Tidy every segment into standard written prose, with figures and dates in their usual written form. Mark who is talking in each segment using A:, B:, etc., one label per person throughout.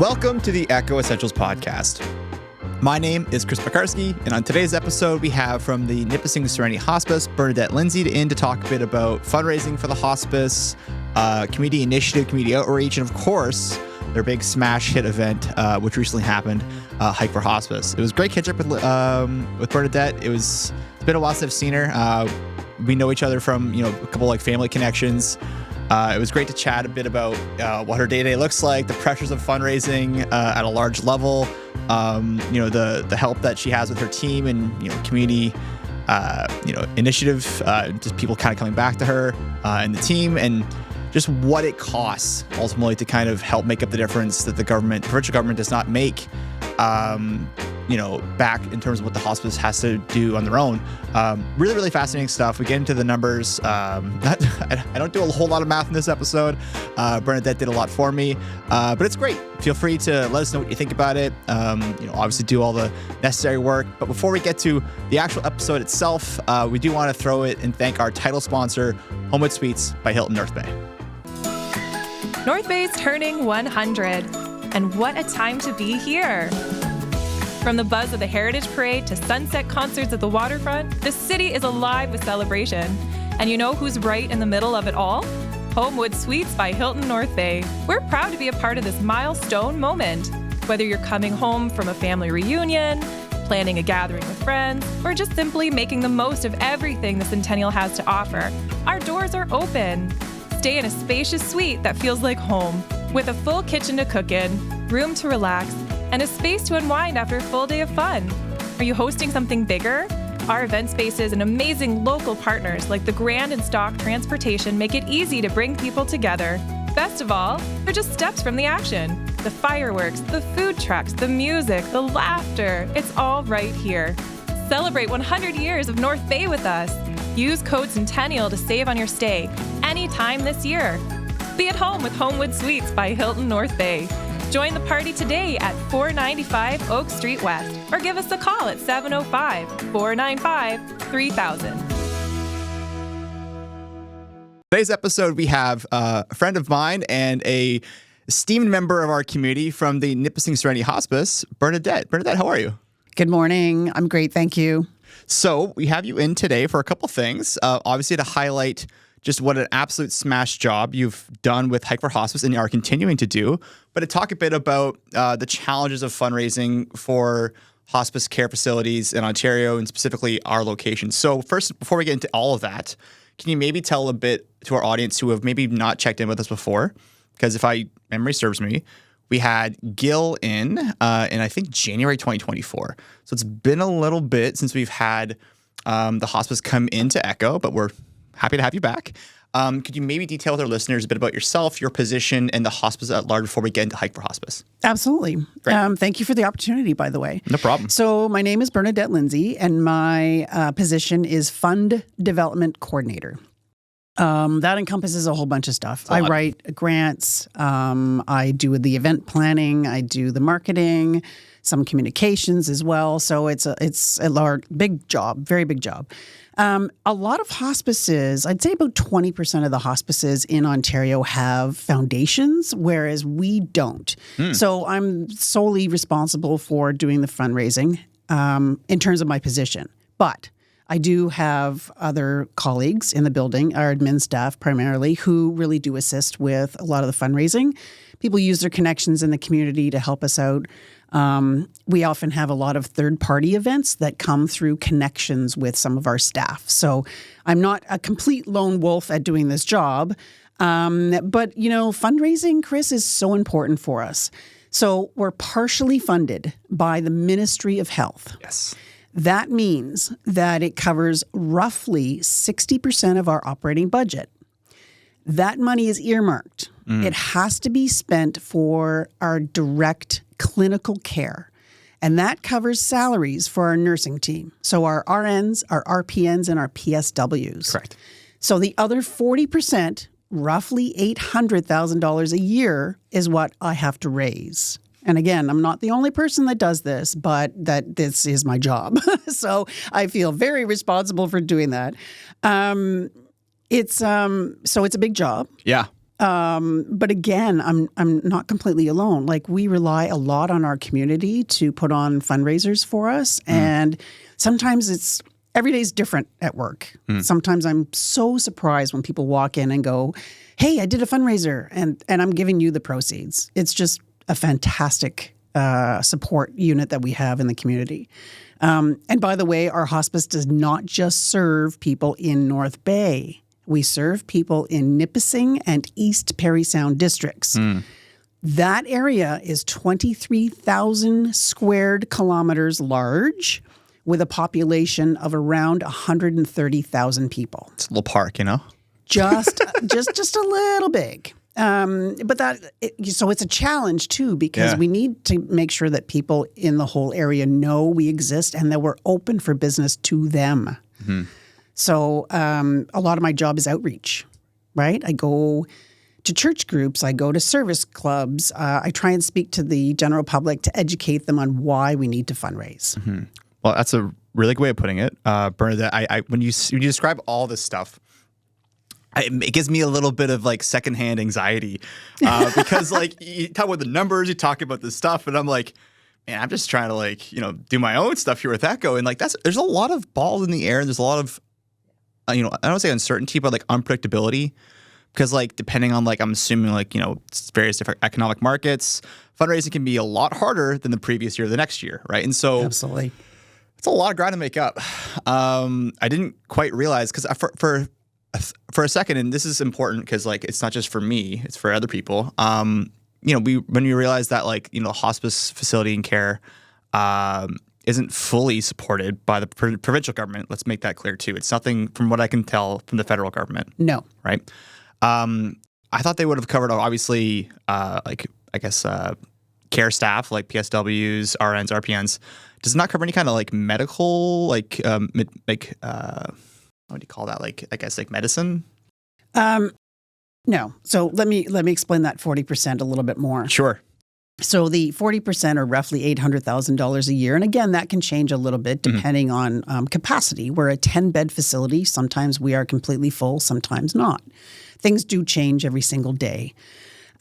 A: Welcome to the Echo Essentials podcast. My name is Chris Pekarski, and on today's episode, we have from the Nipissing Serenity Hospice, Bernadette Lindsay in to talk a bit about fundraising for the hospice, community initiative, community outreach, and of course, their big smash hit event, which recently happened, Hike for Hospice. It was great catch up with Bernadette. It's been a while since I've seen her. We know each other from a couple family connections. It was great to chat a bit about what her day-to-day looks like, the pressures of fundraising at a large level, the help that she has with her team and community initiative, just people kind of coming back to her and the team, and just what it costs ultimately to kind of help make up the difference that the provincial government does not make back in terms of what the hospice has to do on their own. Really, really fascinating stuff. We get into the numbers. I don't do a whole lot of math in this episode. Bernadette did a lot for me, but it's great. Feel free to let us know what you think about it. Obviously do all the necessary work. But before we get to the actual episode itself, we do want to throw it and thank our title sponsor, Homewood Suites by Hilton North Bay.
B: North Bay's turning 100, and what a time to be here. From the buzz of the Heritage Parade to sunset concerts at the waterfront, the city is alive with celebration. And you know who's right in the middle of it all? Homewood Suites by Hilton North Bay. We're proud to be a part of this milestone moment. Whether you're coming home from a family reunion, planning a gathering with friends, or just simply making the most of everything the Centennial has to offer, our doors are open. Stay in a spacious suite that feels like home, with a full kitchen to cook in, room to relax, and a space to unwind after a full day of fun. Are you hosting something bigger? Our event spaces and amazing local partners like the Grand and Stock Transportation make it easy to bring people together. Best of all, they're just steps from the action. The fireworks, the food trucks, the music, the laughter, it's all right here. Celebrate 100 years of North Bay with us. Use code Centennial to save on your stay anytime this year. Be at home with Homewood Suites by Hilton North Bay. Join the party today at 495 Oak Street West or give us a call at 705-495-3000.
A: Today's episode, we have a friend of mine and a esteemed member of our community from the Nipissing Serenity Hospice, Bernadette. Bernadette, how are you?
C: Good morning. I'm great. Thank you.
A: So we have you in today for a couple things. Obviously to highlight just what an absolute smash job you've done with Hike for Hospice and are continuing to do, but to talk a bit about the challenges of fundraising for hospice care facilities in Ontario and specifically our location. So first, before we get into all of that, can you maybe tell a bit to our audience who have maybe not checked in with us before? Because if memory serves me, we had Gil in I think January 2024. So it's been a little bit since we've had the hospice come into Echo, but we're happy to have you back. Could you maybe detail with our listeners a bit about yourself, your position, and the hospice at large before we get into Hike for Hospice?
C: Absolutely. Thank you for the opportunity, by the way.
A: No problem.
C: So my name is Bernadette Lindsay, and my position is Fund Development Coordinator. That encompasses a whole bunch of stuff. I write grants. I do the event planning. I do the marketing, some communications as well. So it's a large, big job, very big job. A lot of hospices, I'd say about 20% of the hospices in Ontario have foundations, whereas we don't. So I'm solely responsible for doing the fundraising in terms of my position. But I do have other colleagues in the building, our admin staff primarily, who really do assist with a lot of the fundraising. People use their connections in the community to help us out. We often have a lot of third-party events that come through connections with some of our staff. So I'm not a complete lone wolf at doing this job. But, fundraising, Chris, is so important for us. So we're partially funded by the Ministry of Health.
A: Yes.
C: That means that it covers roughly 60% of our operating budget. That money is earmarked. It has to be spent for our direct clinical care. And that covers salaries for our nursing team. So our RNs, our RPNs, and our PSWs.
A: Correct.
C: So the other 40%, roughly $800,000 a year, is what I have to raise. And again, I'm not the only person that does this, but this is my job. So I feel very responsible for doing that. It's a big job.
A: Yeah.
C: But again, I'm not completely alone. Like, we rely a lot on our community to put on fundraisers for us. And sometimes every day's different at work. Sometimes I'm so surprised when people walk in and go, hey, I did a fundraiser and I'm giving you the proceeds. It's just a fantastic support unit that we have in the community. And by the way, our hospice does not just serve people in North Bay. We serve people in Nipissing and East Parry Sound districts. That area is 23,000 squared kilometers large with a population of around 130,000 people.
A: It's a little park, you know?
C: Just a little big. So it's a challenge too, because we need to make sure that people in the whole area know we exist and that we're open for business to them. So a lot of my job is outreach, right? I go to church groups, I go to service clubs, I try and speak to the general public to educate them on why we need to fundraise.
A: Well, that's a really good way of putting it, Bernadette. When you describe all this stuff, it gives me a little bit of like secondhand anxiety because like you talk about the numbers, you talk about this stuff, and I'm like, man, I'm just trying to like, do my own stuff here with Echo. And like, there's a lot of balls in the air and there's a lot of, I don't want to say uncertainty, but like unpredictability. Because like, depending on like, I'm assuming like, various different economic markets, fundraising can be a lot harder than the previous year or the next year. Right. And so
C: Absolutely.
A: It's a lot of ground to make up. I didn't quite realize because for a second, and this is important because like, it's not just for me, it's for other people. When we realized that like, the hospice facility and care isn't fully supported by the provincial government. Let's make that clear too. It's nothing from what I can tell from the federal government.
C: No.
A: Right? I thought they would have covered obviously care staff like PSWs, RNs, RPNs. Does it not cover any kind of like medical, like what do you call that? Like, I guess like medicine?
C: No. So let me explain that 40% a little bit more.
A: Sure.
C: So the 40% are roughly $800,000 a year. And again, that can change a little bit depending on capacity. We're a 10-bed facility. Sometimes we are completely full, sometimes not. Things do change every single day.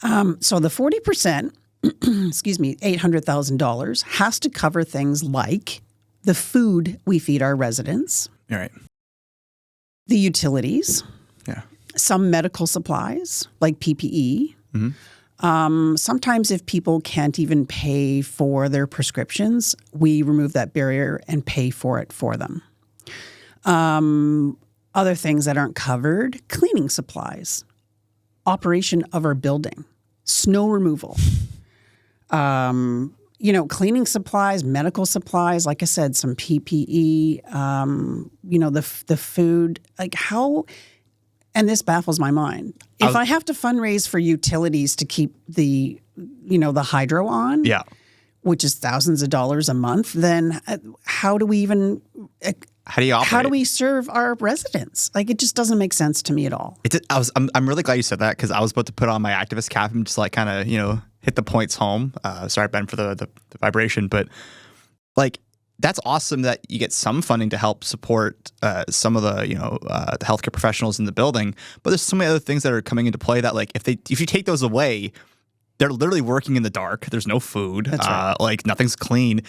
C: So the 40%, $800,000 has to cover things like the food we feed our residents.
A: All right.
C: The utilities.
A: Yeah.
C: Some medical supplies like PPE. Sometimes if people can't even pay for their prescriptions, we remove that barrier and pay for it for them. Other things that aren't covered, cleaning supplies, operation of our building, snow removal, cleaning supplies, medical supplies, like I said, some PPE, the food, like how... And this baffles my mind. If I have to fundraise for utilities to keep the hydro on, which is thousands of dollars a month, then how do we even...
A: How do you operate?
C: How do we serve our residents? Like, it just doesn't make sense to me at all.
A: I'm really glad you said that because I was about to put on my activist cap and just like kind of, hit the points home. Sorry, Ben, for the vibration, but like, that's awesome that you get some funding to help support some of the the healthcare professionals in the building. But there's so many other things that are coming into play that like if you take those away, they're literally working in the dark. There's no food.
C: That's right.
A: Like nothing's clean.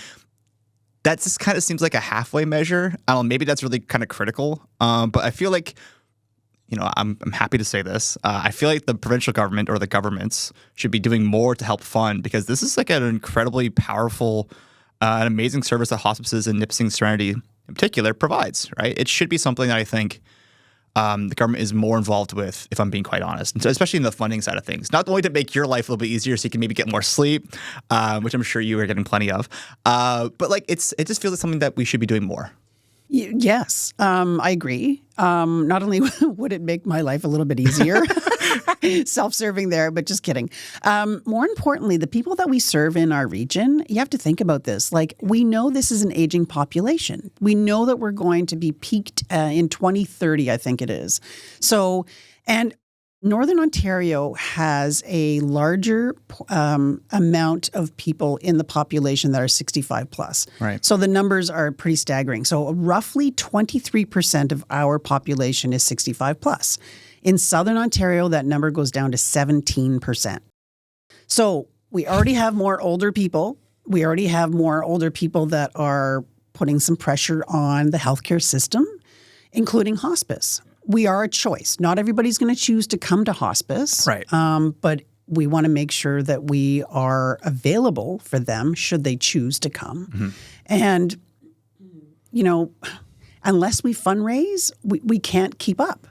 A: That just kind of seems like a halfway measure. I don't know. Maybe that's really kind of critical. But I feel like I'm happy to say this. I feel like the provincial government or the governments should be doing more to help fund because this is like an incredibly powerful. An amazing service that hospices and Nipissing Serenity in particular provides, right? It should be something that I think the government is more involved with, if I'm being quite honest, and so especially in the funding side of things. Not only to make your life a little bit easier so you can maybe get more sleep, which I'm sure you are getting plenty of, but like it just feels like something that we should be doing more.
C: Yes, I agree. Not only would it make my life a little bit easier, self-serving there, but just kidding. More importantly, the people that we serve in our region, you have to think about this. Like, we know this is an aging population. We know that we're going to be peaked in 2030, I think it is. So, and Northern Ontario has a larger amount of people in the population that are 65 plus.
A: Right.
C: So the numbers are pretty staggering. So roughly 23% of our population is 65 plus. In Southern Ontario, that number goes down to 17%. So we already have more older people. We already have more older people that are putting some pressure on the healthcare system, including hospice. We are a choice. Not everybody's going to choose to come to hospice.
A: Right.
C: But we want to make sure that we are available for them should they choose to come. Mm-hmm. And, you know, unless we fundraise, we can't keep up.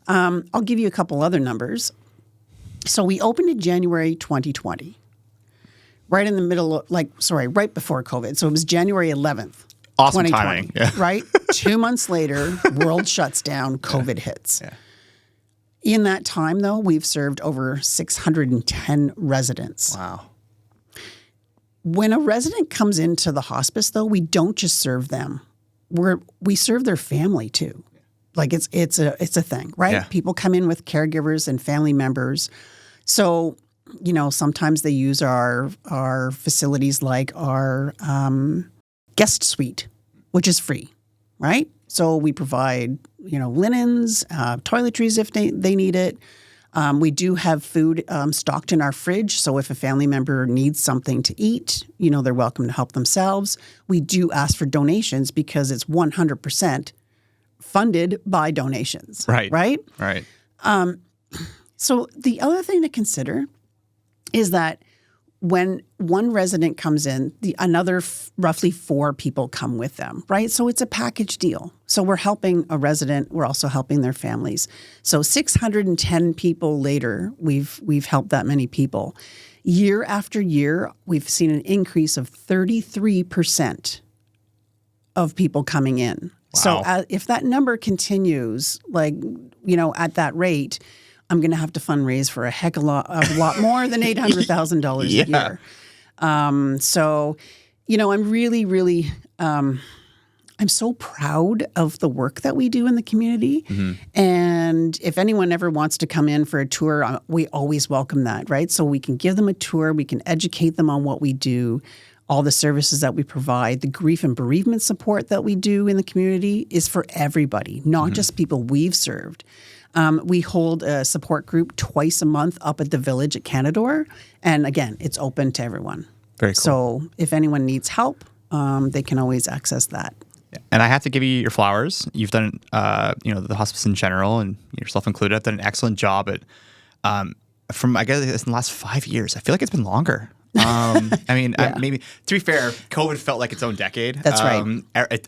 C: I'll give you a couple other numbers. So we opened in January 2020, right in the middle of, right before COVID. So it was January 11th.
A: Awesome
C: 2020,
A: timing. Yeah.
C: Right? 2 months later, world shuts down, COVID hits.
A: Yeah.
C: In that time, though, we've served over 610 residents.
A: Wow.
C: When a resident comes into the hospice, though, we don't just serve them. We serve their family, too. Like it's a thing, right?
A: Yeah.
C: People come in with caregivers and family members. So, you know, sometimes they use our facilities like our guest suite, which is free, right? So we provide, you know, linens, toiletries if they need it. We do have food stocked in our fridge. So if a family member needs something to eat, you know, they're welcome to help themselves. We do ask for donations because it's 100% funded by donations.
A: Right.
C: Right?
A: Right.
C: So the other thing to consider is that when one resident comes in, another roughly 4 people come with them, right? So it's a package deal. So we're helping a resident. We're also helping their families. So 610 people later, we've helped that many people. Year after year, we've seen an increase of 33% of people coming in.
A: Wow.
C: So if that number continues, like, you know, at that rate, I'm going to have to fundraise for a lot more than $800,000
A: Yeah.
C: a year. So, you know, I'm really, really, I'm so proud of the work that we do in the community. Mm-hmm. And if anyone ever wants to come in for a tour, we always welcome that, right? So we can give them a tour. We can educate them on what we do. All the services that we provide, the grief and bereavement support that we do in the community is for everybody, not just people we've served. We hold a support group twice a month up at the Village at Canadore. And again, it's open to everyone.
A: Very cool.
C: So if anyone needs help, they can always access that.
A: And I have to give you your flowers. You've done, you know, the hospice in general and yourself included, have done an excellent job at, from, I guess, in the last 5 years. I feel like it's been longer. I mean,
C: Yeah.
A: maybe to be fair, COVID felt like its own decade.
C: That's right.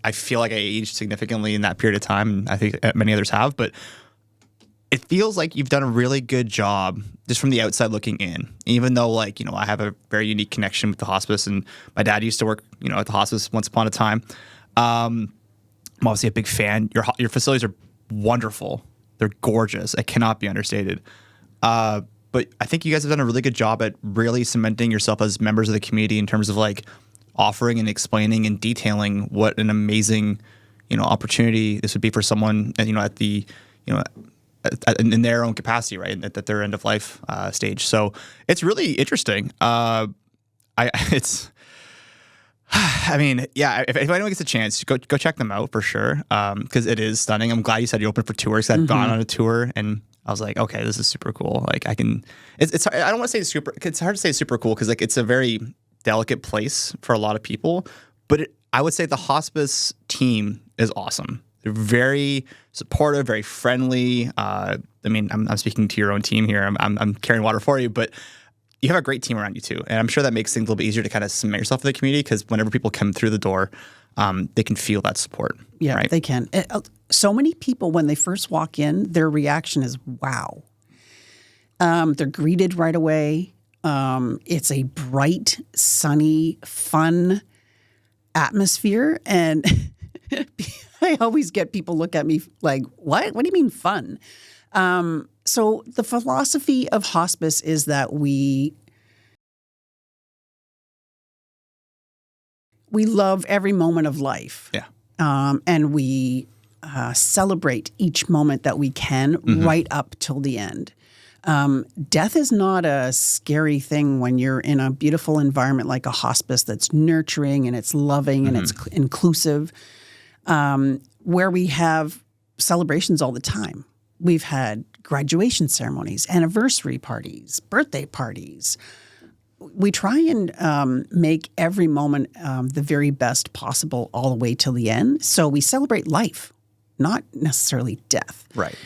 A: I feel like I aged significantly in that period of time, and I think many others have. But it feels like you've done a really good job just from the outside looking in. Even though, like, you know, I have a very unique connection with the hospice, and my dad used to work, you know, at the hospice once upon a time. I'm obviously a big fan. Your facilities are wonderful. They're gorgeous. It cannot be understated. But I think you guys have done a really good job at really cementing yourself as members of the community in terms of like offering and explaining and detailing what an amazing, you know, opportunity this would be for someone, you know, at the, you know, in their own capacity, right, at their end of life stage. So it's really interesting. I mean, yeah, if anyone gets a chance, go check them out for sure, because it is stunning. I'm glad you said you opened for tours. I've gone on a tour and I was like, okay, this is super cool. Like I don't want to say it's hard to say super cool because like it's a very delicate place for a lot of people, but I would say the hospice team is awesome. They're very supportive, very friendly. I mean, I'm speaking to your own team here. I'm carrying water for you, but you have a great team around you too. And I'm sure that makes things a little bit easier to kind of cement yourself in the community because whenever people come through the door, they can feel that support.
C: Yeah,
A: right?
C: They can. So many people, when they first walk in, their reaction is, wow. They're greeted right away. It's a bright, sunny, fun atmosphere. And I always get people look at me like, what? What do you mean fun? So the philosophy of hospice is that we love every moment of life.
A: Yeah.
C: And we celebrate each moment that we can right up till the end. Death is not a scary thing when you're in a beautiful environment like a hospice that's nurturing and it's loving and it's inclusive, where we have celebrations all the time. We've had graduation ceremonies, anniversary parties, birthday parties. We try and make every moment the very best possible all the way till the end. So we celebrate life, not necessarily death.
A: Right.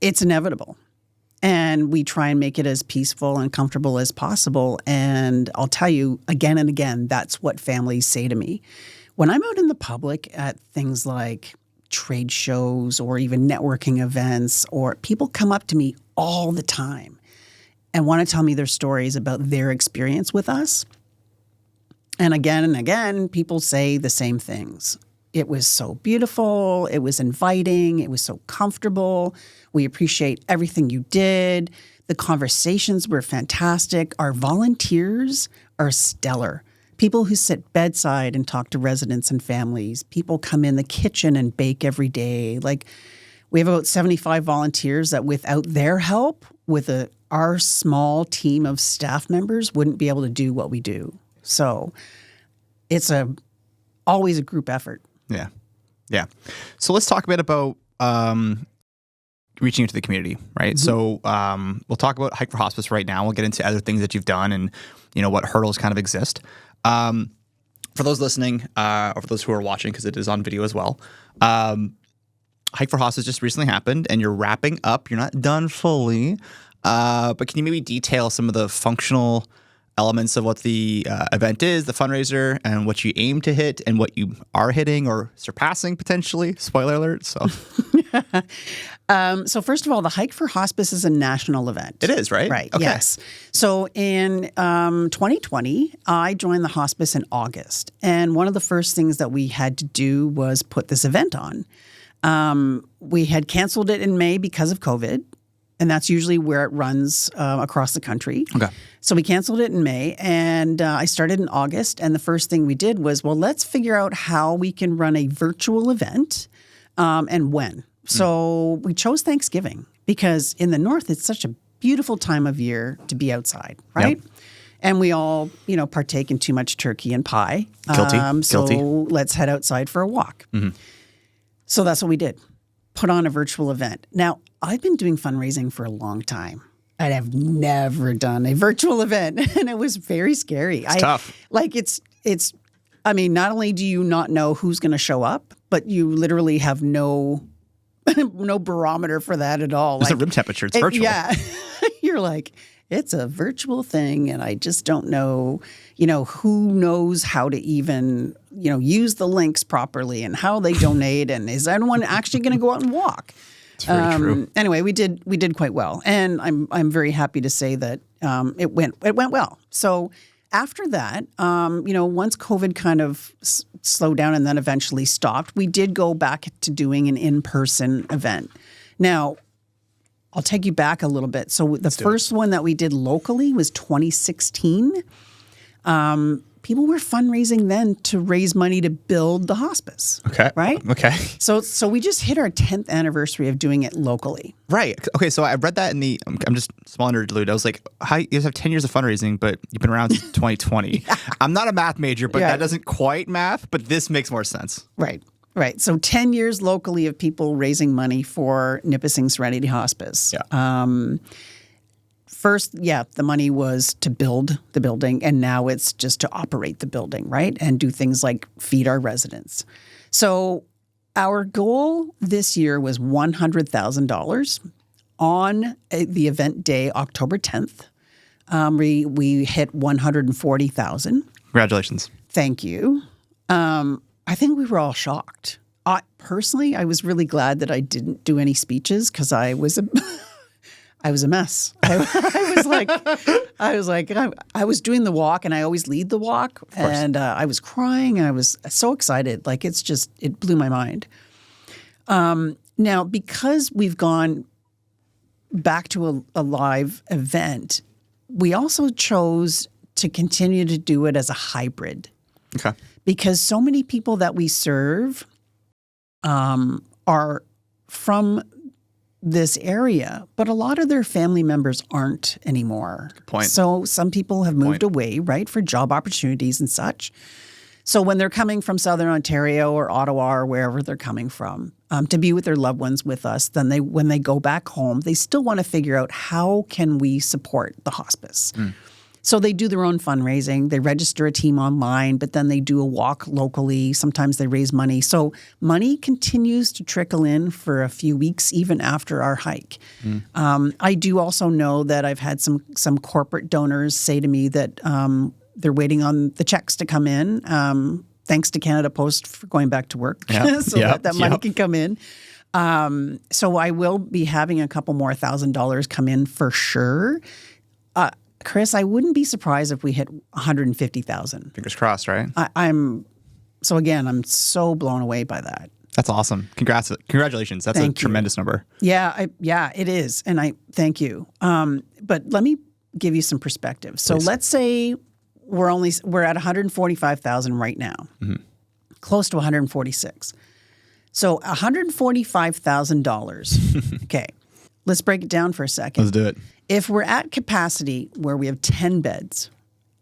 C: It's inevitable. And we try and make it as peaceful and comfortable as possible. And I'll tell you again and again, that's what families say to me. When I'm out in the public at things like trade shows or even networking events, or people come up to me all the time and want to tell me their stories about their experience with us. And again, people say the same things. It was so beautiful. It was inviting. It was so comfortable. We appreciate everything you did. The conversations were fantastic. Our volunteers are stellar. People who sit bedside and talk to residents and families. People come in the kitchen and bake every day. Like, we have about 75 volunteers that without their help, with our small team of staff members, wouldn't be able to do what we do. So it's always a group effort.
A: Yeah. Yeah. So let's talk a bit about reaching into the community, right? Mm-hmm. So we'll talk about Hike for Hospice right now. We'll get into other things that you've done and, what hurdles kind of exist. For those listening, or for those who are watching, because it is on video as well, Hike for Hospice just recently happened and you're wrapping up. You're not done fully. But can you maybe detail some of the functional elements of what the event is, the fundraiser, and what you aim to hit and what you are hitting or surpassing potentially? Spoiler alert. So
C: so first of all, the Hike for Hospice is a national event.
A: It is, right?
C: Right,
A: okay.
C: Yes. So in 2020, I joined the hospice in August. And one of the first things that we had to do was put this event on. We had canceled it in May because of COVID. And that's usually where it runs across the country. Okay. So we canceled it in May, and I started in August. And the first thing we did was, let's figure out how we can run a virtual event and when. So we chose Thanksgiving because in the North, it's such a beautiful time of year to be outside, right? Yep. And we all, partake in too much turkey and pie.
A: Guilty.
C: So let's head outside for a walk. Mm-hmm. So that's what we did. Put on a virtual event. Now, I've been doing fundraising for a long time. I have never done a virtual event, and it was very scary.
A: It's tough.
C: Not only do you not know who's going to show up, but you literally have no barometer for that at all.
A: There's a room temperature. It's virtual.
C: Yeah. You're like, it's a virtual thing, and I just don't know, who knows how to even, use the links properly and how they donate, and is anyone actually going to go out and walk?
A: It's very true.
C: Anyway, we did quite well, and I'm very happy to say that it went well. So after that, once COVID kind of slowed down and then eventually stopped, we did go back to doing an in-person event. Now, I'll take you back a little bit. So the first one that we did locally was 2016. People were fundraising then to raise money to build the hospice.
A: Okay.
C: Right?
A: Okay.
C: So we just hit our 10th anniversary of doing it locally.
A: Right. Okay. So I read that I'm just small nerd. I was like, you guys have 10 years of fundraising, but you've been around since 2020. Yeah. I'm not a math major, but that doesn't quite math, but this makes more sense.
C: Right. Right. So 10 years locally of people raising money for Nipissing Serenity Hospice.
A: Yeah.
C: First, the money was to build the building, and now it's just to operate the building, right? And do things like feed our residents. So our goal this year was $100,000 on the event day, October 10th. We hit $140,000.
A: Congratulations.
C: Thank you. I think we were all shocked. Personally, I was really glad that I didn't do any speeches because I was a mess. I was doing the walk, and I always lead the walk, and I was crying. I was so excited. It blew my mind. Now, because we've gone back to a live event, we also chose to continue to do it as a hybrid.
A: Okay.
C: Because so many people that we serve are from this area, but a lot of their family members aren't anymore.
A: Good point.
C: So some people have moved away, right, for job opportunities and such. So when they're coming from Southern Ontario or Ottawa or wherever they're coming from, to be with their loved ones with us, then when they go back home, they still want to figure out how can we support the hospice. So they do their own fundraising. They register a team online, but then they do a walk locally. Sometimes they raise money. So money continues to trickle in for a few weeks, even after our hike. I do also know that I've had some corporate donors say to me that they're waiting on the checks to come in. Thanks to Canada Post for going back to work so that money can come in. So I will be having a couple more $1,000 come in for sure. Chris, I wouldn't be surprised if we hit 150,000.
A: Fingers crossed, right?
C: I'm so blown away by that.
A: That's awesome. Congratulations. That's a tremendous number.
C: Yeah, it is. And I thank you. But let me give you some perspective. So let's say we're at 145,000 right now, close to 146. So $145,000. Okay, let's break it down for a second.
A: Let's do it.
C: If we're at capacity where we have 10 beds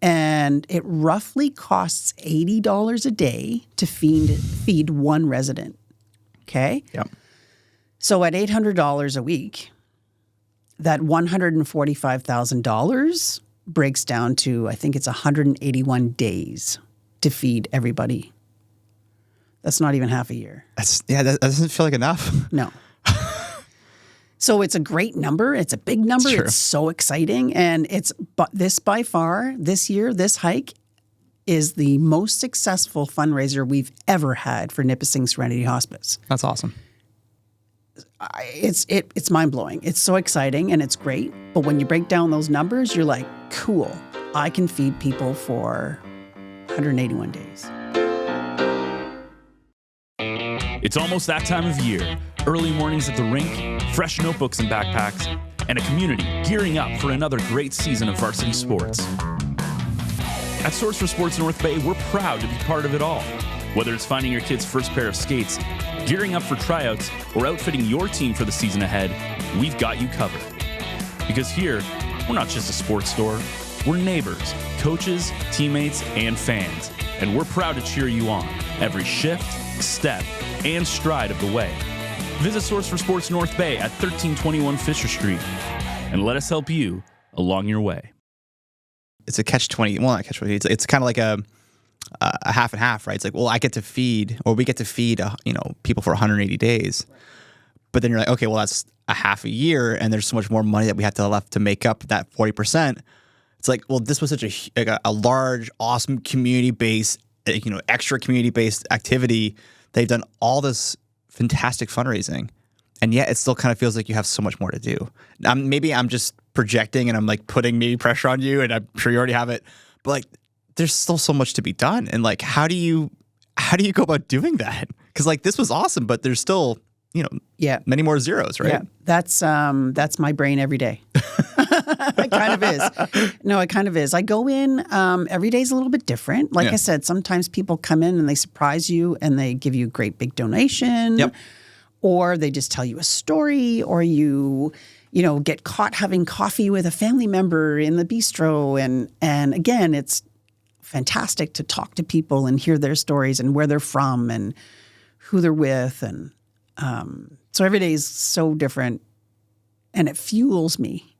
C: and it roughly costs $80 a day to feed one resident, okay?
A: Yep.
C: So at $800 a week, that $145,000 breaks down to, I think it's 181 days to feed everybody. That's not even half a year.
A: That doesn't feel like enough.
C: No. So it's a great number. It's a big number. It's so exciting. And this year, this hike is the most successful fundraiser we've ever had for Nipissing Serenity Hospice.
A: That's awesome.
C: It's mind-blowing. It's so exciting and it's great. But when you break down those numbers, you're like, cool, I can feed people for 181 days.
D: It's almost that time of year. Early mornings at the rink, fresh notebooks and backpacks, and a community gearing up for another great season of varsity sports. At Source for Sports North Bay, we're proud to be part of it all. Whether it's finding your kid's first pair of skates, gearing up for tryouts, or outfitting your team for the season ahead, we've got you covered. Because here, we're not just a sports store, we're neighbors, coaches, teammates, and fans. And we're proud to cheer you on every shift, step, and stride of the way. Visit Source for Sports North Bay at 1321 Fisher Street and let us help you along your way.
A: It's a catch-20. Well, not catch-20. It's kind of like a half and half, right? It's like, well, we get to feed people for 180 days. But then you're like, okay, well, that's a half a year, and there's so much more money that we have to left to make up that 40%. It's like, well, this was such a large, awesome community-based, extra community-based activity. They've done all this fantastic fundraising, and yet it still kind of feels like you have so much more to do. Maybe I'm just projecting and I'm like putting maybe pressure on you, and I'm sure you already have it, but like there's still so much to be done. And like, how do you go about doing that? Because like this was awesome, but there's still many more zeros, right?
C: Yeah, that's my brain every day. It kind of is. No, it kind of is. I go in, every day's a little bit different. Like I said, sometimes people come in and they surprise you and they give you a great big donation.
A: Yep.
C: Or they just tell you a story, or you get caught having coffee with a family member in the bistro. And again, it's fantastic to talk to people and hear their stories and where they're from and who they're with. And so every day is so different, and it fuels me.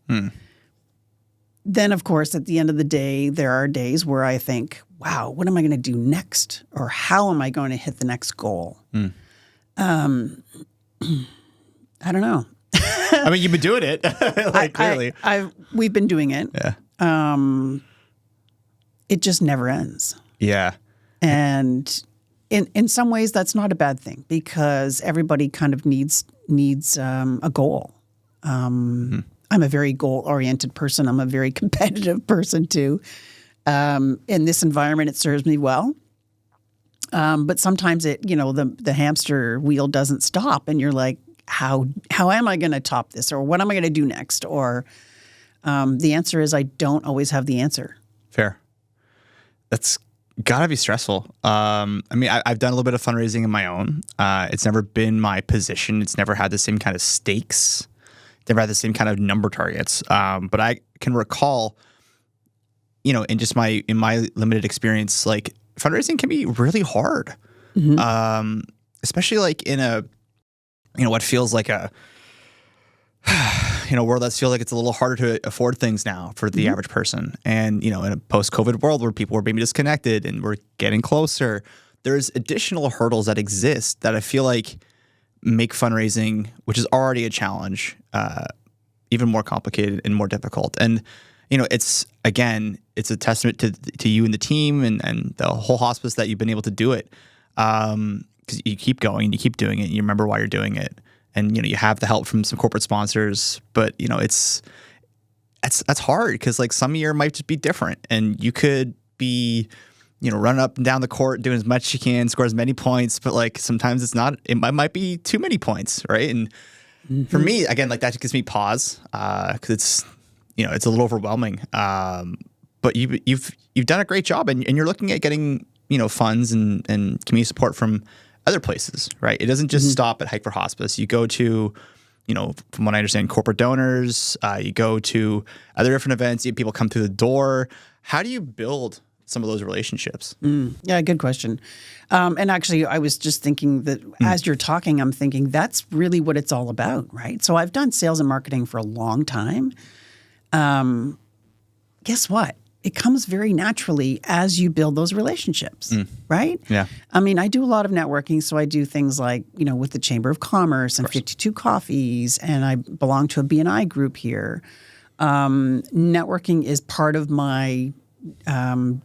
C: Then, of course, at the end of the day, there are days where I think, wow, what am I going to do next? Or how am I going to hit the next goal? I don't know.
A: I mean, you've been doing it, clearly.
C: We've been doing it.
A: Yeah.
C: It just never ends.
A: Yeah.
C: And in some ways, that's not a bad thing, because everybody kind of needs a goal. I'm a very goal-oriented person. I'm a very competitive person too. In this environment, it serves me well. But sometimes the hamster wheel doesn't stop, and you're like, how am I going to top this, or what am I going to do next? Or the answer is I don't always have the answer.
A: Fair. That's gotta be stressful. I mean, I've done a little bit of fundraising in my own. It's never been my position. It's never had the same kind of stakes. Never had the same kind of number targets. But I can recall, in my limited experience, like fundraising can be really hard, especially like in a, what feels like a, world that feels like it's a little harder to afford things now for the average person. And, in a post-COVID world where people are maybe disconnected and we're getting closer, there's additional hurdles that exist that I feel like make fundraising, which is already a challenge, even more complicated and more difficult. And, it's a testament to you and the team and the whole hospice that you've been able to do it. Because you keep going, you keep doing it, you remember why you're doing it. And, you have the help from some corporate sponsors, but, that's hard because like some year might just be different and you could be, running up and down the court, doing as much as you can, score as many points, but like sometimes it might be too many points. Right. And for me, again, like that just gives me pause because it's, it's a little overwhelming. But you've done a great job and you're looking at getting, funds and community support from other places, right? It doesn't just stop at Hike for Hospice. You go to, from what I understand, corporate donors. You go to other different events. You have people come through the door. How do you build some of those relationships?
C: Yeah, good question. And actually, I was just thinking that as you're talking, I'm thinking that's really what it's all about, right? So I've done sales and marketing for a long time. Guess what? It comes very naturally as you build those relationships, right?
A: Yeah.
C: I mean, I do a lot of networking. So I do things like, with the Chamber of Commerce and 52 Coffees, and I belong to a B&I group here. Networking is part of my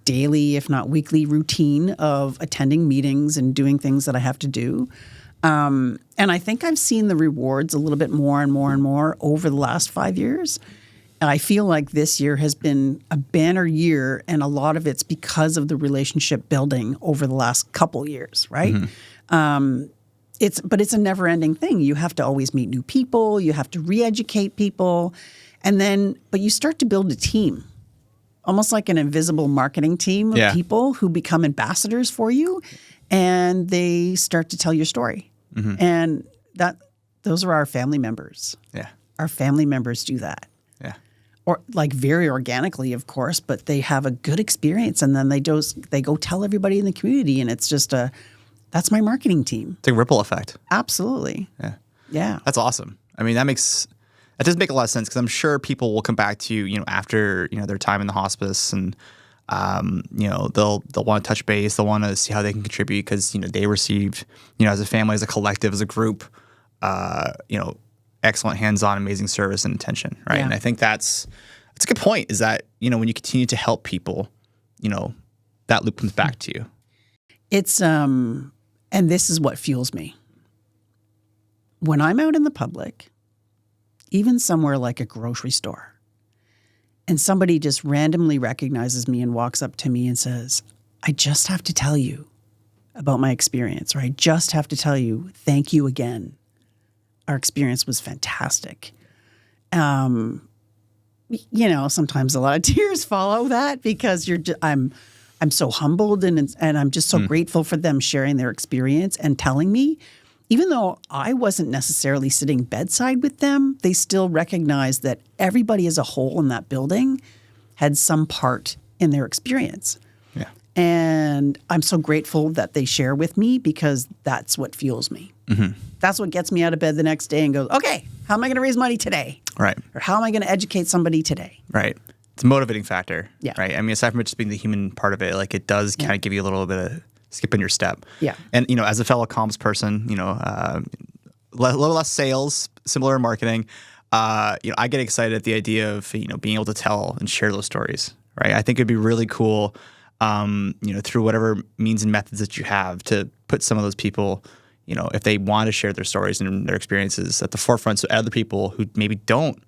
C: daily, if not weekly, routine of attending meetings and doing things that I have to do. And I think I've seen the rewards a little bit more and more and more over the last 5 years. And I feel like this year has been a banner year, and a lot of it's because of the relationship building over the last couple years, right? But it's a never-ending thing. You have to always meet new people. You have to re-educate people. But you start to build a team, almost like an invisible marketing team of people who become ambassadors for you, and they start to tell your story. And those are our family members.
A: Yeah.
C: Our family members do that.
A: Yeah.
C: Or like very organically, of course, but they have a good experience, and then they go tell everybody in the community, and it's just that's my marketing team.
A: It's a ripple effect.
C: Absolutely.
A: Yeah.
C: Yeah.
A: That's awesome. I mean, that does make a lot of sense because I'm sure people will come back to you, after, their time in the hospice and, they'll want to touch base. They'll want to see how they can contribute because, they received, as a family, as a collective, as a group, excellent hands-on, amazing service and attention. Right.
C: Yeah.
A: And I think that's a good point is that, when you continue to help people, that loop comes back to you.
C: It's, and this is what fuels me. When I'm out in the public, even somewhere like a grocery store, and somebody just randomly recognizes me and walks up to me and says, I just have to tell you about my experience, or I just have to tell you, thank you again. Our experience was fantastic. Sometimes a lot of tears follow that because I'm so humbled and I'm just so grateful for them sharing their experience and telling me. Even though I wasn't necessarily sitting bedside with them, they still recognized that everybody as a whole in that building had some part in their experience.
A: Yeah.
C: And I'm so grateful that they share with me because that's what fuels me. That's what gets me out of bed the next day and goes, okay, how am I going to raise money today?
A: Right.
C: Or how am I going to educate somebody today?
A: Right. It's a motivating factor.
C: Yeah.
A: Right. I mean, aside from it just being the human part of it, like it does kind of give you a little bit of skip in your step.
C: Yeah.
A: And, as a fellow comms person, a little less sales, similar in marketing, I get excited at the idea of, being able to tell and share those stories, right? I think it'd be really cool, through whatever means and methods that you have to put some of those people, if they want to share their stories and their experiences at the forefront so other people who maybe don't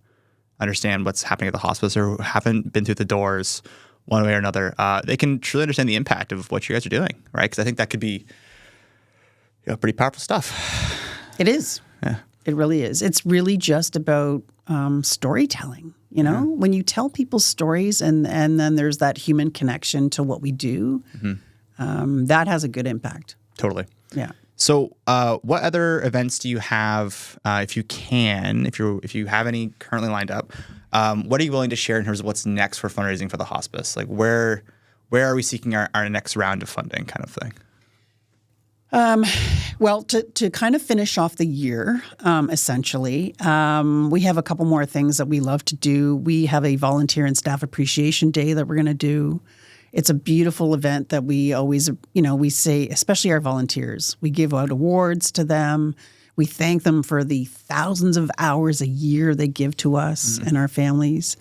A: understand what's happening at the hospice or who haven't been through the doors one way or another, they can truly understand the impact of what you guys are doing, right? Because I think that could be pretty powerful stuff.
C: It is.
A: Yeah.
C: It really is. It's really just about storytelling. When you tell people stories and then there's that human connection to what we do, that has a good impact.
A: Totally.
C: Yeah.
A: So what other events do you have, if you have any currently lined up, what are you willing to share in terms of what's next for fundraising for the hospice? Like where where are we seeking our next round of funding kind of thing?
C: Well, to kind of finish off the year, essentially, we have a couple more things that we love to do. We have a volunteer and staff appreciation day that we're going to do. It's a beautiful event that we always, we say, especially our volunteers, we give out awards to them. We thank them for the thousands of hours a year they give to us and our families.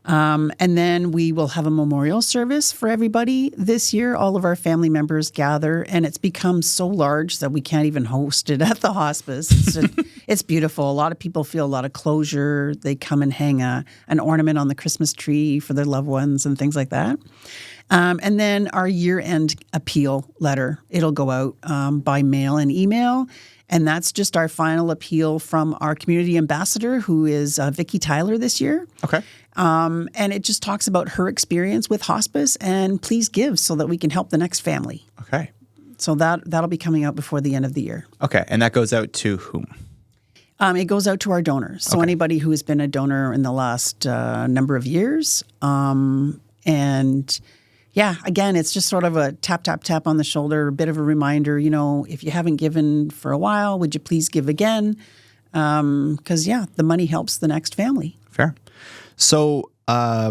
C: And then we will have a memorial service for everybody this year. All of our family members gather, and it's become so large that we can't even host it at the hospice. It's beautiful. A lot of people feel a lot of closure. They come and hang an ornament on the Christmas tree for their loved ones and things like that. And then our year-end appeal letter. It'll go out by mail and email. And that's just our final appeal from our community ambassador, who is Vicki Tyler this year.
A: Okay.
C: And it just talks about her experience with hospice and please give so that we can help the next family.
A: Okay.
C: So that'll be coming out before the end of the year.
A: Okay. And that goes out to whom?
C: It goes out to our donors. So anybody who has been a donor in the last number of years. And yeah, again, it's just sort of a tap, tap, tap on the shoulder, a bit of a reminder, if you haven't given for a while, would you please give again? Because, the money helps the next family.
A: Fair. So how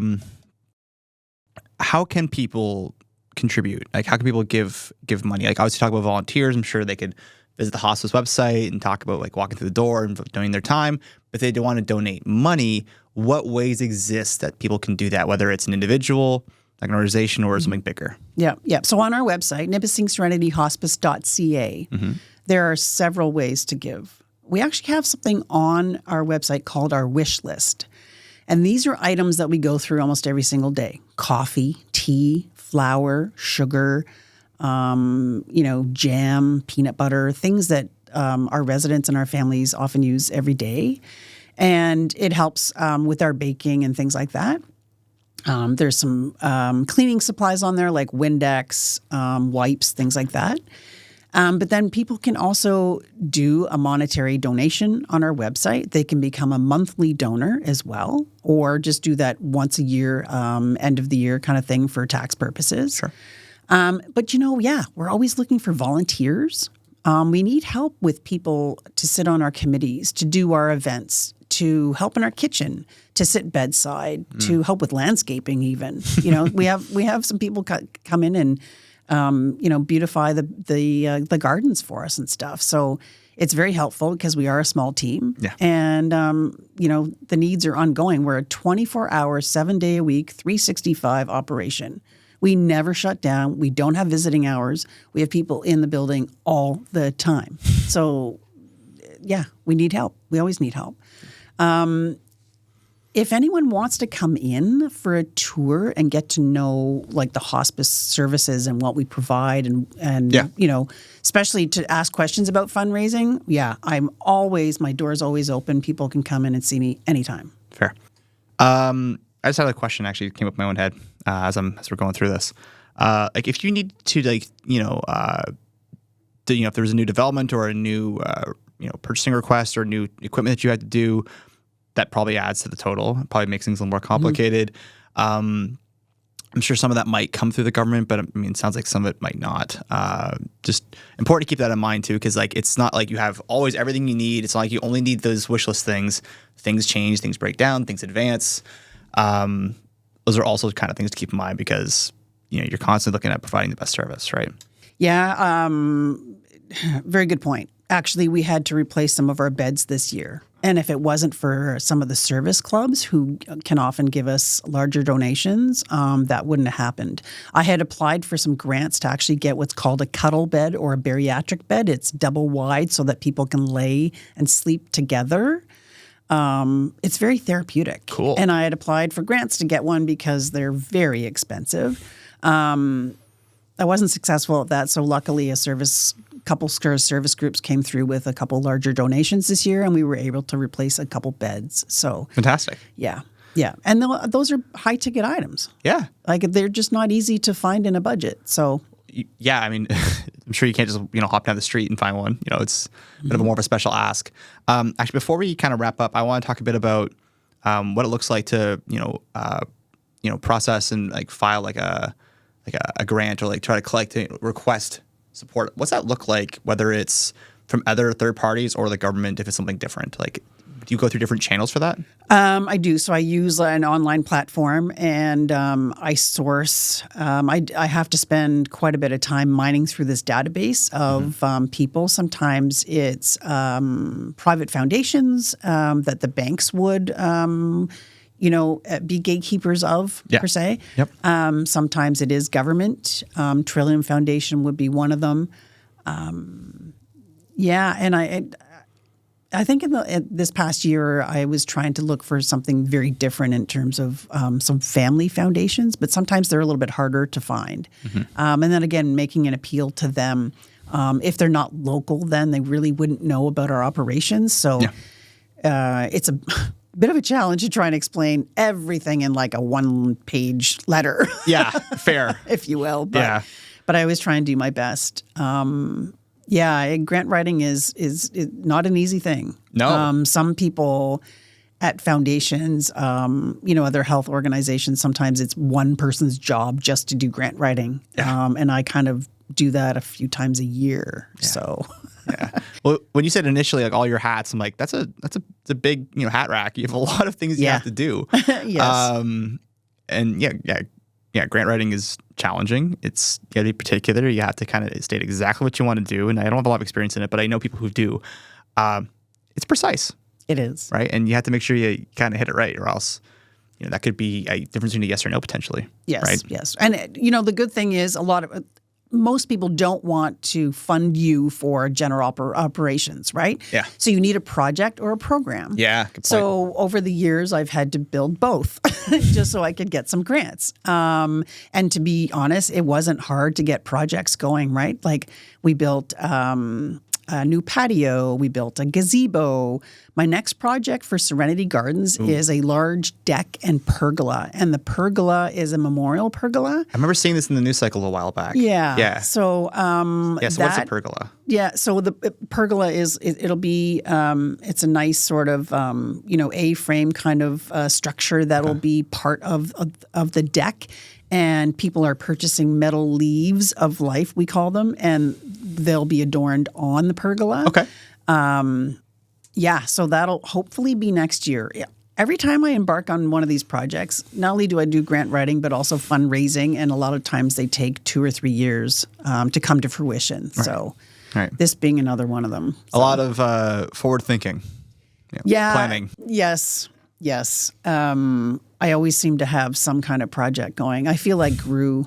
A: can people contribute? Like, how can people give money? Like, obviously talk about volunteers. I'm sure they could visit the hospice website and talk about, like, walking through the door and donating their time. But if they don't want to donate money, what ways exist that people can do that, whether it's an individual, like an organization, or something bigger?
C: Yeah. So on our website, nipissingserenityhospice.ca, there are several ways to give. We actually have something on our website called our wish list. And these are items that we go through almost every single day. Coffee, tea, flour, sugar, jam, peanut butter, things that our residents and our families often use every day. And it helps with our baking and things like that. There's some cleaning supplies on there like Windex, wipes, things like that. But then people can also do a monetary donation on our website. They can become a monthly donor as well, or just do that once a year, end of the year kind of thing for tax purposes.
A: Sure.
C: But, we're always looking for volunteers. We need help with people to sit on our committees, to do our events, to help in our kitchen, to sit bedside, to help with landscaping even. We have some people come in and beautify the gardens for us and stuff. So it's very helpful because we are a small team.
A: Yeah.
C: And, the needs are ongoing. We're a 24-hour, 7-day-a-week, 365 operation. We never shut down. We don't have visiting hours. We have people in the building all the time. So, we need help. We always need help. If anyone wants to come in for a tour and get to know like the hospice services and what we provide and especially to ask questions about fundraising, my door's always open. People can come in and see me anytime.
A: Fair. I just had a question actually came up in my own head as we're going through this. Like if you need to if there's a new development or a new purchasing request or new equipment that you had to do, that probably adds to the total. It probably makes things a little more complicated. I'm sure some of that might come through the government, but it sounds like some of it might not. Just important to keep that in mind too, because it's not like you have always everything you need. It's not like you only need those wish list things. Things change, things break down, things advance. Those are also kind of things to keep in mind because you're constantly looking at providing the best service, right?
C: Yeah, very good point. Actually, we had to replace some of our beds this year. And if it wasn't for some of the service clubs who can often give us larger donations, that wouldn't have happened. I had applied for some grants to actually get what's called a cuddle bed or a bariatric bed. It's double wide so that people can lay and sleep together. It's very therapeutic.
A: Cool.
C: And I had applied for grants to get one because they're very expensive. I wasn't successful at that, so luckily a couple service groups came through with a couple larger donations this year, and we were able to replace a couple beds. So
A: fantastic.
C: Yeah. And those are high-ticket items.
A: Yeah.
C: They're just not easy to find in a budget, so...
A: Yeah, I'm sure you can't just hop down the street and find one. It's a bit of more of a special ask. Actually, before we kind of wrap up, I want to talk a bit about what it looks like to process and file a a grant or like try to collect request support, what's that look like? Whether it's from other third parties or the government, if it's something different, like. Do you go through different channels for that?
C: I do. So I use an online platform, and I source. I have to spend quite a bit of time mining through this database of people. Sometimes it's private foundations that the banks would, be gatekeepers of, per se.
A: Yep.
C: Sometimes it is government. Trillium Foundation would be one of them. And I think in this past year, I was trying to look for something very different in terms of some family foundations, but sometimes they're a little bit harder to find. And then again, making an appeal to them. If they're not local, then they really wouldn't know about our operations. So it's a bit of a challenge to try and explain everything in like a one-page letter.
A: Yeah, fair.
C: If you will. But I always try and do my best. Grant writing is not an easy thing.
A: No.
C: Some people at foundations, other health organizations, sometimes it's one person's job just to do grant writing. Yeah. And I kind of do that a few times a year. Yeah. So.
A: Yeah. Well, when you said initially, like all your hats, I'm like, that's a big, hat rack. You have a lot of things you have to do.
C: Yes.
A: Grant writing is challenging. It's you got to be particular. You have to kind of state exactly what you want to do. And I don't have a lot of experience in it, but I know people who do. It's precise.
C: It is.
A: Right. And you have to make sure you kind of hit it right, or else, that could be a difference between a yes or no potentially.
C: Yes.
A: Right?
C: Yes. And, the good thing is most people don't want to fund you for general operations, right?
A: Yeah.
C: So you need a project or a program.
A: Yeah. Good point.
C: So over the years, I've had to build both just so I could get some grants. And to be honest, it wasn't hard to get projects going, right? Like we built a new patio. We built a gazebo. My next project for Serenity Gardens is a large deck and pergola. And the pergola is a memorial pergola.
A: I remember seeing this in the news cycle a while back.
C: Yeah.
A: Yeah.
C: So,
A: so what's a pergola?
C: Yeah. So the pergola it'll be, it's a nice sort of, A-frame kind of structure that will be part of the deck. And people are purchasing metal leaves of life, we call them, and they'll be adorned on the pergola.
A: Okay.
C: So that'll hopefully be next year. Every time I embark on one of these projects, not only do I do grant writing, but also fundraising, and a lot of times they take 2 or 3 years to come to fruition. Right. So this being another one of them.
A: So. A lot of forward thinking. Planning.
C: Yes. I always seem to have some kind of project going. I feel like Gru.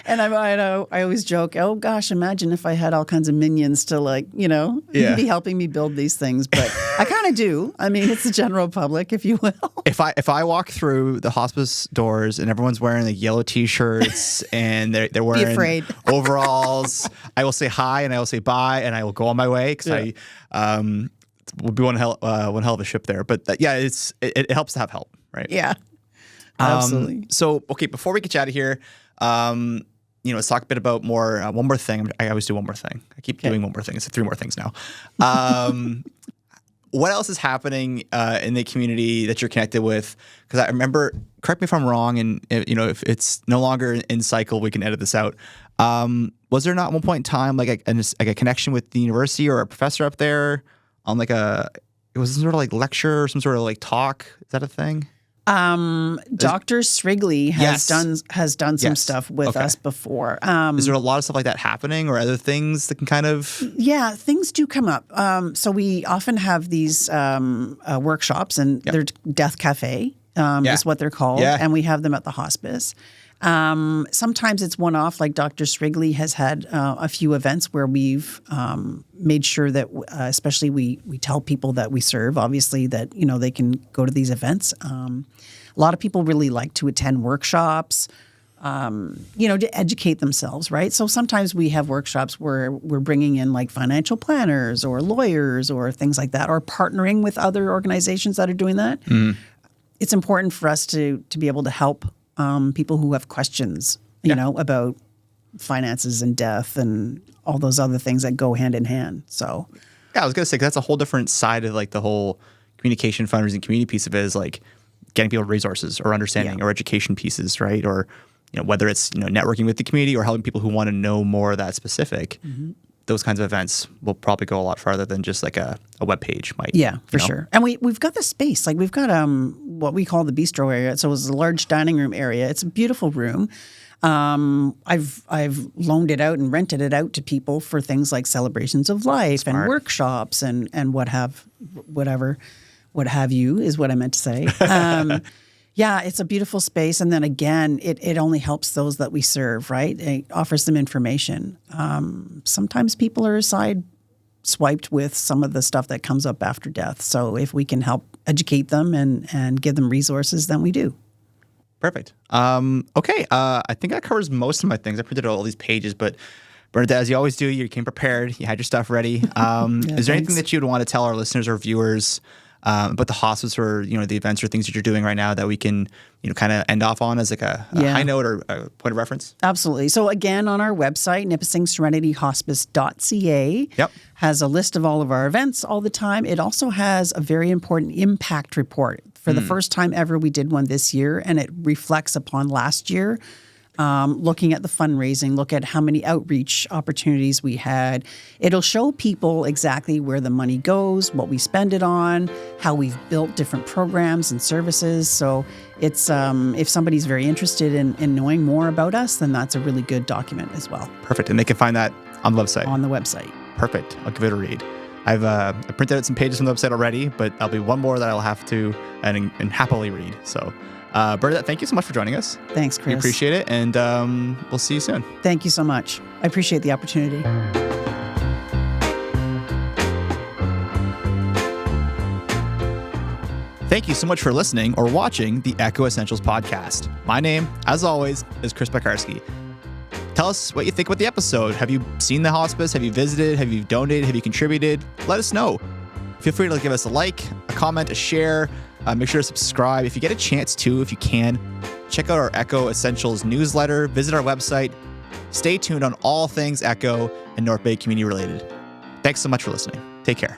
C: And I always joke, oh gosh, imagine if I had all kinds of minions to be helping me build these things. But I kind of do. I mean, it's the general public, if you will.
A: If I walk through the hospice doors and everyone's wearing like yellow T-shirts and they're wearing overalls, I will say hi and I will say bye and I will go on my way because we'll be one hell of a ship there. But it helps to have help, right?
C: Yeah, absolutely.
A: So, okay, before we get you out of here, let's talk a bit about one more thing. I always do one more thing. I keep doing one more thing. It's 3 more things now. What else is happening in the community that you're connected with? Because I remember, correct me if I'm wrong, and if it's no longer in cycle, we can edit this out. Was there not at one point in time like a connection with the university or a professor up there on it was some sort of like lecture or some sort of like talk? Is that a thing?
C: Dr. Srigley has done some stuff with us before.
A: Is there a lot of stuff like that happening, or other things that can kind of?
C: Yeah, things do come up. So we often have these workshops, and they're Death Cafe is what they're called, and we have them at the hospice. Sometimes it's one-off, like Dr. Srigley has had a few events where we've made sure that, especially we tell people that we serve, obviously, that they can go to these events. A lot of people really like to attend workshops, to educate themselves, right? So sometimes we have workshops where we're bringing in like financial planners or lawyers or things like that, or partnering with other organizations that are doing that. It's important for us to be able to help people who have questions, about finances and death and all those other things that go hand in hand. So,
A: I was gonna say, 'cause that's a whole different side of like the whole communication, fundraising, community piece of it is like getting people resources or understanding or education pieces, right? Or whether it's networking with the community or helping people who want to know more of that specific. Those kinds of events will probably go a lot farther than just like a web page might.
C: Yeah, for sure. And we've got the space. Like we've got what we call the bistro area. So it's a large dining room area. It's a beautiful room. I've loaned it out and rented it out to people for things like celebrations of life and workshops and what have you is what I meant to say. Yeah, it's a beautiful space. And then again, it only helps those that we serve, right? It offers them information. Sometimes people are swiped with some of the stuff that comes up after death. So if we can help educate them and give them resources, then we do.
A: Perfect. Okay. I think that covers most of my things. I printed out all these pages, but Bernadette, as you always do, you came prepared. You had your stuff ready. Is there anything that you would want to tell our listeners or viewers about the hospice or the events or things that you're doing right now that we can kind of end off on as like a high note or a point of reference?
C: Absolutely. So again, on our website, Nipissing Serenity Hospice.ca has a list of all of our events all the time. It also has a very important impact report. For the first time ever, we did one this year, and it reflects upon last year. Looking at the fundraising, look at how many outreach opportunities we had. It'll show people exactly where the money goes, what we spend it on, how we've built different programs and services. So it's if somebody's very interested in knowing more about us, then that's a really good document as well.
A: Perfect. And they can find that on the website.
C: On the website.
A: Perfect. I'll give it a read. I've printed out some pages from the website already, but there'll be one more that I'll have to and happily read. So Bernadette, thank you so much for joining us.
C: Thanks, Chris.
A: We appreciate it, and we'll see you soon.
C: Thank you so much. I appreciate the opportunity.
A: Thank you so much for listening or watching the Echo Essentials podcast. My name, as always, is Chris Pekarski. Tell us what you think about the episode. Have you seen the hospice? Have you visited? Have you donated? Have you contributed? Let us know. Feel free to give us a like, a comment, a share. Make sure to subscribe. If you get a chance to, if you can, check out our Echo Essentials newsletter. Visit our website. Stay tuned on all things Echo and North Bay community related. Thanks so much for listening. Take care.